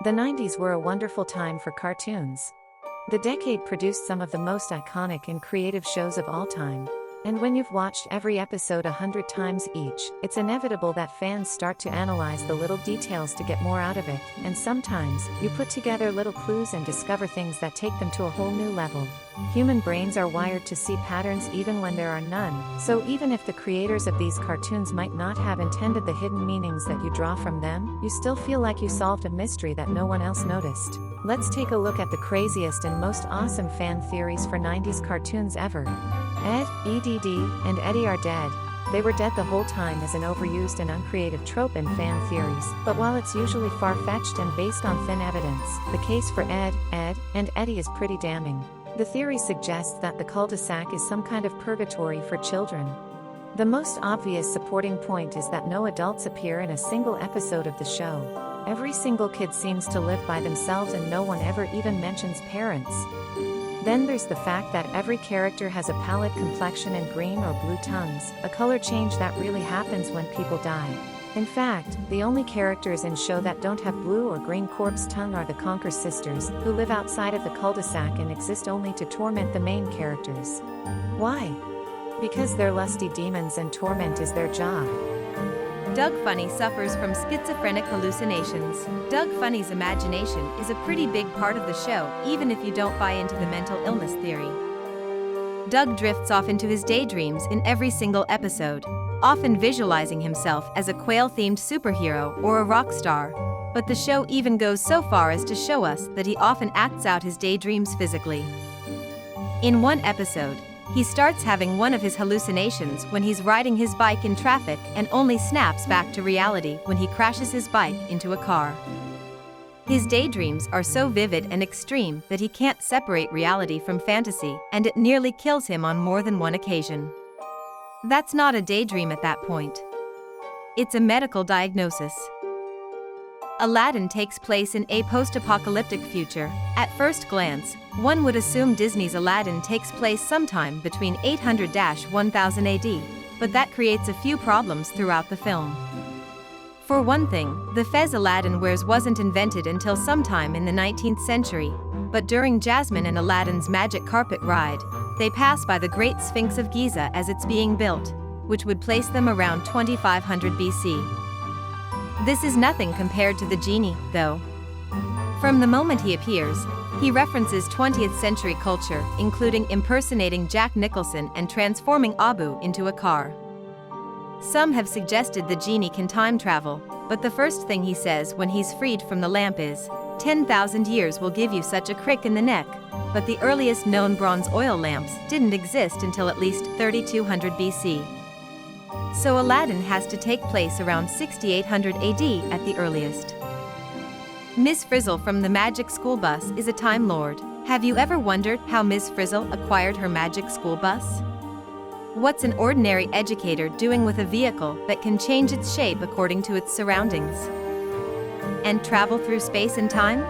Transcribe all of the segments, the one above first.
The 90s were a wonderful time for cartoons. The decade produced some of the most iconic and creative shows of all time. And when you've watched every episode 100 times each, it's inevitable that fans start to analyze the little details to get more out of it, and sometimes, you put together little clues and discover things that take them to a whole new level. Human brains are wired to see patterns even when there are none, so even if the creators of these cartoons might not have intended the hidden meanings that you draw from them, you still feel like you solved a mystery that no one else noticed. Let's take a look at the craziest and most awesome fan theories for 90s cartoons ever. Ed, EDD, and Eddie are dead. They were dead the whole time is an overused and uncreative trope in fan theories, but while it's usually far-fetched and based on thin evidence, the case for Ed, and Eddie is pretty damning. The theory suggests that the cul-de-sac is some kind of purgatory for children. The most obvious supporting point is that no adults appear in a single episode of the show. Every single kid seems to live by themselves and no one ever even mentions parents. Then there's the fact that every character has a pallid complexion and green or blue tongues, a color change that really happens when people die. In fact, the only characters in show that don't have blue or green corpse tongue are the Conquer sisters, who live outside of the cul-de-sac and exist only to torment the main characters. Why? Because they're lusty demons and torment is their job. Doug Funny suffers from schizophrenic hallucinations. Doug Funny's imagination is a pretty big part of the show, even if you don't buy into the mental illness theory. Doug drifts off into his daydreams in every single episode, often visualizing himself as a quail-themed superhero or a rock star. But the show even goes so far as to show us that he often acts out his daydreams physically. In one episode, he starts having one of his hallucinations when he's riding his bike in traffic and only snaps back to reality when he crashes his bike into a car. His daydreams are so vivid and extreme that he can't separate reality from fantasy, and it nearly kills him on more than one occasion. That's not a daydream at that point. It's a medical diagnosis. Aladdin takes place in a post-apocalyptic future. At first glance, one would assume Disney's Aladdin takes place sometime between 800-1000 AD, but that creates a few problems throughout the film. For one thing, the fez Aladdin wears wasn't invented until sometime in the 19th century, but during Jasmine and Aladdin's magic carpet ride, they pass by the Great Sphinx of Giza as it's being built, which would place them around 2500 BC. This is nothing compared to the genie, though. From the moment he appears, he references 20th century culture, including impersonating Jack Nicholson and transforming Abu into a car. Some have suggested the genie can time travel, but the first thing he says when he's freed from the lamp is, 10,000 years will give you such a crick in the neck, but the earliest known bronze oil lamps didn't exist until at least 3200 BC. So Aladdin has to take place around 6800 AD at the earliest. Miss Frizzle from the Magic School Bus is a Time Lord. Have you ever wondered how Miss Frizzle acquired her magic school bus? What's an ordinary educator doing with a vehicle that can change its shape according to its surroundings? And travel through space and time?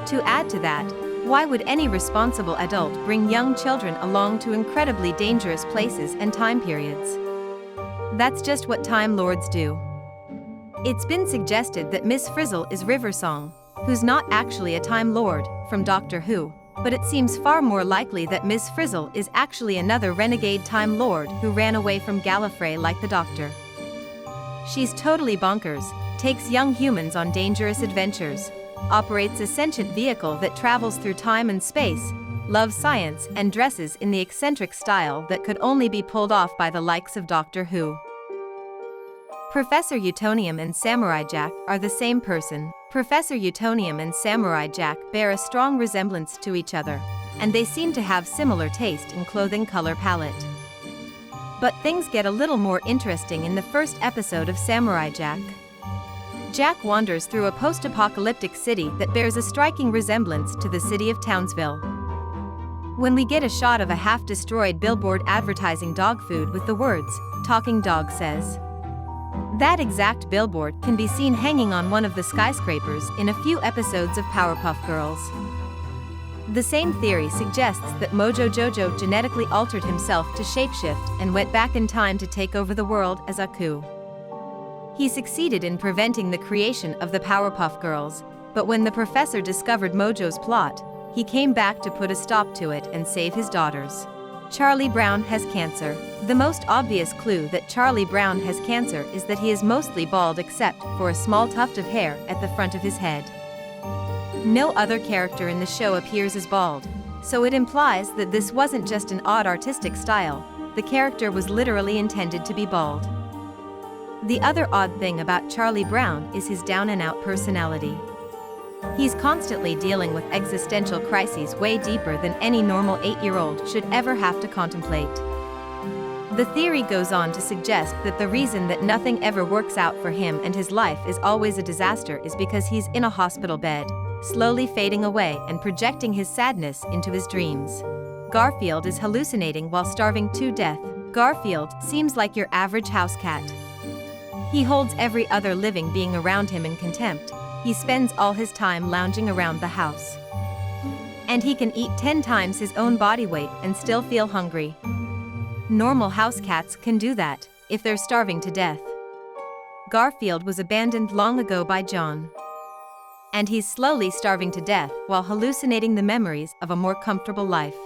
To add to that, why would any responsible adult bring young children along to incredibly dangerous places and time periods? That's just what Time Lords do. It's been suggested that Miss Frizzle is River Song, who's not actually a Time Lord, from Doctor Who, but it seems far more likely that Miss Frizzle is actually another renegade Time Lord who ran away from Gallifrey like the Doctor. She's totally bonkers, takes young humans on dangerous adventures, operates a sentient vehicle that travels through time and space, loves science, and dresses in the eccentric style that could only be pulled off by the likes of Doctor Who. Professor Utonium and Samurai Jack are the same person. Professor Utonium and Samurai Jack bear a strong resemblance to each other, and they seem to have similar taste in clothing color palette. But things get a little more interesting in the first episode of Samurai Jack. Jack wanders through a post-apocalyptic city that bears a striking resemblance to the city of Townsville. When we get a shot of a half-destroyed billboard advertising dog food with the words, "Talking Dog Says." That exact billboard can be seen hanging on one of the skyscrapers in a few episodes of Powerpuff Girls. The same theory suggests that Mojo Jojo genetically altered himself to shapeshift and went back in time to take over the world as Aku. He succeeded in preventing the creation of the Powerpuff Girls, But when the professor discovered Mojo's plot, he came back to put a stop to it and save his daughters. Charlie Brown has cancer. The most obvious clue that Charlie Brown has cancer is that he is mostly bald except for a small tuft of hair at the front of his head. No other character in the show appears as bald, so it implies that this wasn't just an odd artistic style, the character was literally intended to be bald. The other odd thing about Charlie Brown is his down-and-out personality. He's constantly dealing with existential crises way deeper than any normal 8-year-old should ever have to contemplate. The theory goes on to suggest that the reason that nothing ever works out for him and his life is always a disaster is because he's in a hospital bed, slowly fading away and projecting his sadness into his dreams. Garfield is hallucinating while starving to death. Garfield seems like your average house cat. He holds every other living being around him in contempt. He spends all his time lounging around the house. And he can eat 10 times his own body weight and still feel hungry. Normal house cats can do that, if they're starving to death. Garfield was abandoned long ago by John. And he's slowly starving to death while hallucinating the memories of a more comfortable life.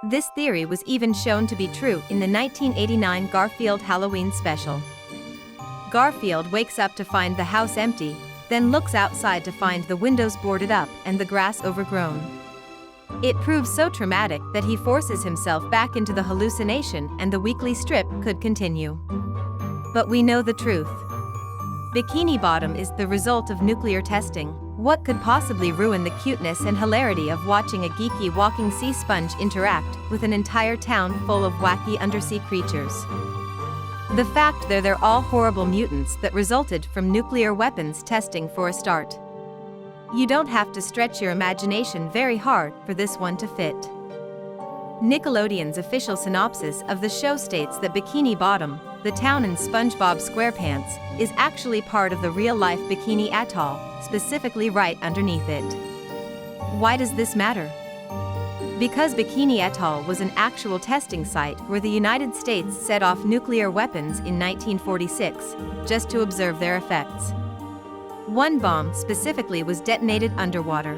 This theory was even shown to be true in the 1989 Garfield Halloween special. Garfield wakes up to find the house empty, then looks outside to find the windows boarded up and the grass overgrown. It proves so traumatic that he forces himself back into the hallucination and the weekly strip could continue. But we know the truth. Bikini Bottom is the result of nuclear testing. What could possibly ruin the cuteness and hilarity of watching a geeky walking sea sponge interact with an entire town full of wacky undersea creatures? The fact that they're all horrible mutants that resulted from nuclear weapons testing for a start. You don't have to stretch your imagination very hard for this one to fit. Nickelodeon's official synopsis of the show states that Bikini Bottom, the town in SpongeBob SquarePants, is actually part of the real-life Bikini Atoll, specifically right underneath it. Why does this matter? Because Bikini Atoll was an actual testing site where the United States set off nuclear weapons in 1946, just to observe their effects. One bomb specifically was detonated underwater.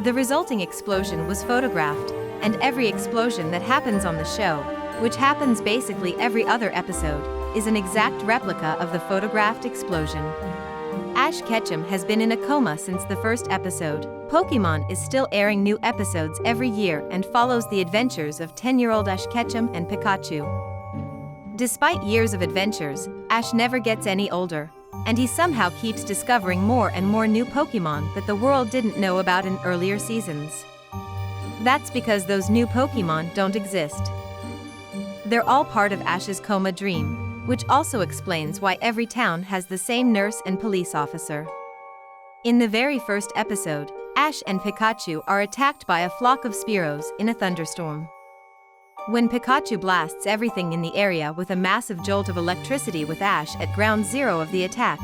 The resulting explosion was photographed, and every explosion that happens on the show, which happens basically every other episode, is an exact replica of the photographed explosion. Ash Ketchum has been in a coma since the first episode. Pokémon is still airing new episodes every year and follows the adventures of 10-year-old Ash Ketchum and Pikachu. Despite years of adventures, Ash never gets any older, and he somehow keeps discovering more and more new Pokémon that the world didn't know about in earlier seasons. That's because those new Pokémon don't exist. They're all part of Ash's coma dream, which also explains why every town has the same nurse and police officer. In the very first episode, Ash and Pikachu are attacked by a flock of Spearows in a thunderstorm. When Pikachu blasts everything in the area with a massive jolt of electricity with Ash at ground zero of the attack,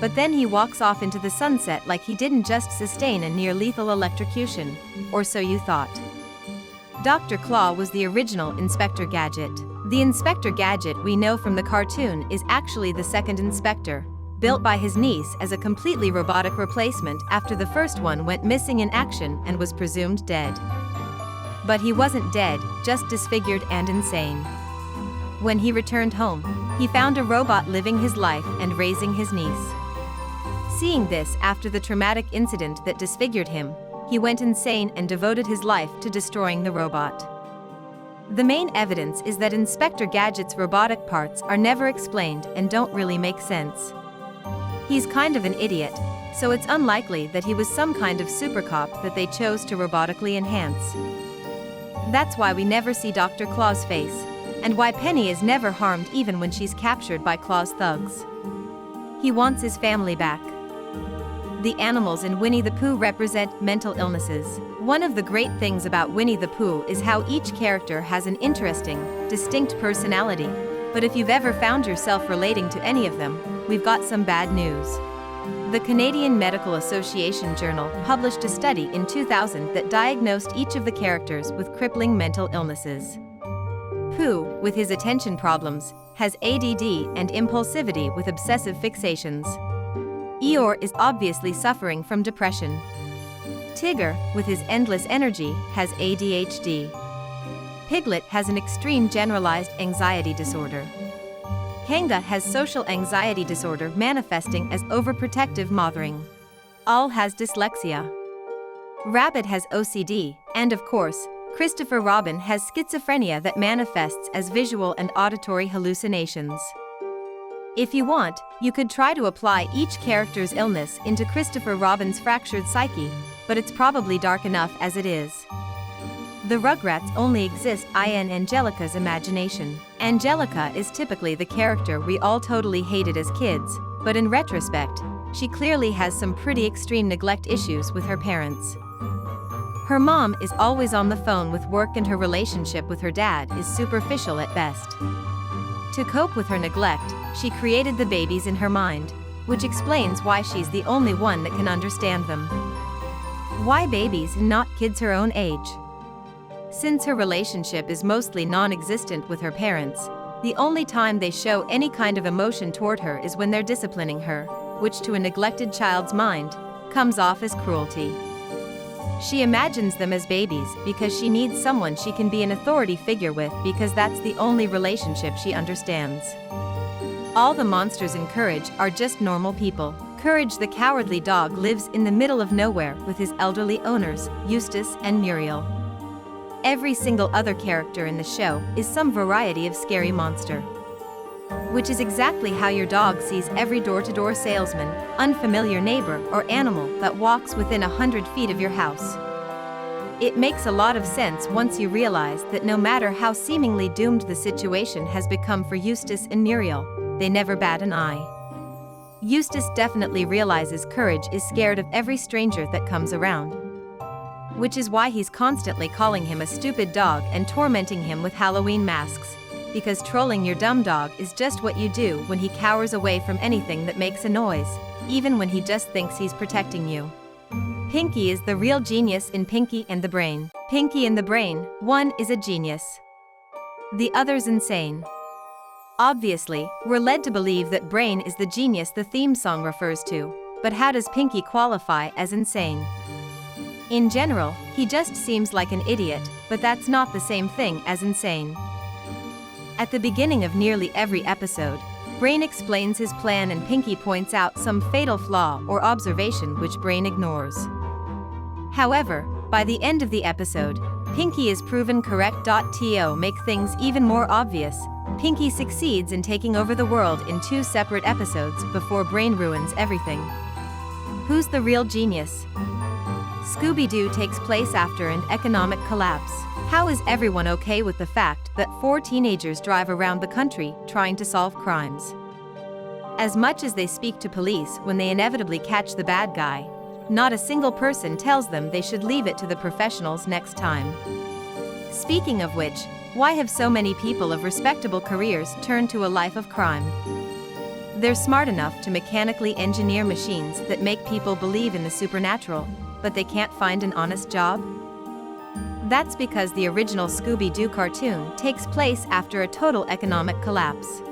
but then he walks off into the sunset like he didn't just sustain a near-lethal electrocution, or so you thought. Dr. Claw was the original Inspector Gadget. The Inspector Gadget we know from the cartoon is actually the second Inspector, built by his niece as a completely robotic replacement after the first one went missing in action and was presumed dead. But he wasn't dead, just disfigured and insane. When he returned home, he found a robot living his life and raising his niece. Seeing this after the traumatic incident that disfigured him, he went insane and devoted his life to destroying the robot. The main evidence is that Inspector Gadget's robotic parts are never explained and don't really make sense. He's kind of an idiot, so it's unlikely that he was some kind of super cop that they chose to robotically enhance. That's why we never see Dr. Claw's face, and why Penny is never harmed even when she's captured by Claw's thugs. He wants his family back. The animals in Winnie the Pooh represent mental illnesses. One of the great things about Winnie the Pooh is how each character has an interesting, distinct personality. But if you've ever found yourself relating to any of them, we've got some bad news. The Canadian Medical Association Journal published a study in 2000 that diagnosed each of the characters with crippling mental illnesses. Pooh, with his attention problems, has ADD and impulsivity with obsessive fixations. Eeyore is obviously suffering from depression. Tigger, with his endless energy, has ADHD. Piglet has an extreme generalized anxiety disorder. Kanga has social anxiety disorder manifesting as overprotective mothering. All has dyslexia. Rabbit has OCD, and of course, Christopher Robin has schizophrenia that manifests as visual and auditory hallucinations. If you want, you could try to apply each character's illness into Christopher Robin's fractured psyche, but it's probably dark enough as it is. The Rugrats only exist in Angelica's imagination. Angelica is typically the character we all totally hated as kids, but in retrospect, she clearly has some pretty extreme neglect issues with her parents. Her mom is always on the phone with work and her relationship with her dad is superficial at best. To cope with her neglect, she created the babies in her mind, which explains why she's the only one that can understand them. Why babies and not kids her own age? Since her relationship is mostly non-existent with her parents, the only time they show any kind of emotion toward her is when they're disciplining her, which to a neglected child's mind, comes off as cruelty. She imagines them as babies because she needs someone she can be an authority figure with because that's the only relationship she understands. All the monsters in Courage are just normal people. Courage the cowardly dog lives in the middle of nowhere with his elderly owners, Eustace and Muriel. Every single other character in the show is some variety of scary monster. Which is exactly how your dog sees every door-to-door salesman, unfamiliar neighbor, or animal that walks within 100 feet of your house. It makes a lot of sense once you realize that no matter how seemingly doomed the situation has become for Eustace and Muriel, they never bat an eye. Eustace definitely realizes Courage is scared of every stranger that comes around. Which is why he's constantly calling him a stupid dog and tormenting him with Halloween masks. Because trolling your dumb dog is just what you do when he cowers away from anything that makes a noise, even when he just thinks he's protecting you. Pinky is the real genius in Pinky and the Brain. Pinky and the Brain, one is a genius. The other's insane. Obviously, we're led to believe that Brain is the genius the theme song refers to, but how does Pinky qualify as insane? In general, he just seems like an idiot, but that's not the same thing as insane. At the beginning of nearly every episode, Brain explains his plan and Pinky points out some fatal flaw or observation which Brain ignores. However, by the end of the episode, Pinky is proven correct. To make things even more obvious, Pinky succeeds in taking over the world in 2 separate episodes before Brain ruins everything. Who's the real genius? ScoobyDoo takes place after an economic collapse. How is everyone okay with the fact that 4 teenagers drive around the country trying to solve crimes? As much as they speak to police when they inevitably catch the bad guy, not a single person tells them they should leave it to the professionals next time. Speaking of which, why have so many people of respectable careers turned to a life of crime? They're smart enough to mechanically engineer machines that make people believe in the supernatural, but they can't find an honest job? That's because the original Scooby-Doo cartoon takes place after a total economic collapse.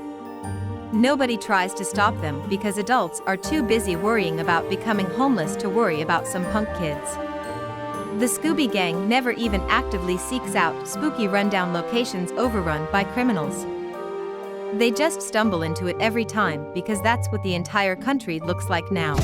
Nobody tries to stop them because adults are too busy worrying about becoming homeless to worry about some punk kids. The Scooby Gang never even actively seeks out spooky rundown locations overrun by criminals. They just stumble into it every time because that's what the entire country looks like now.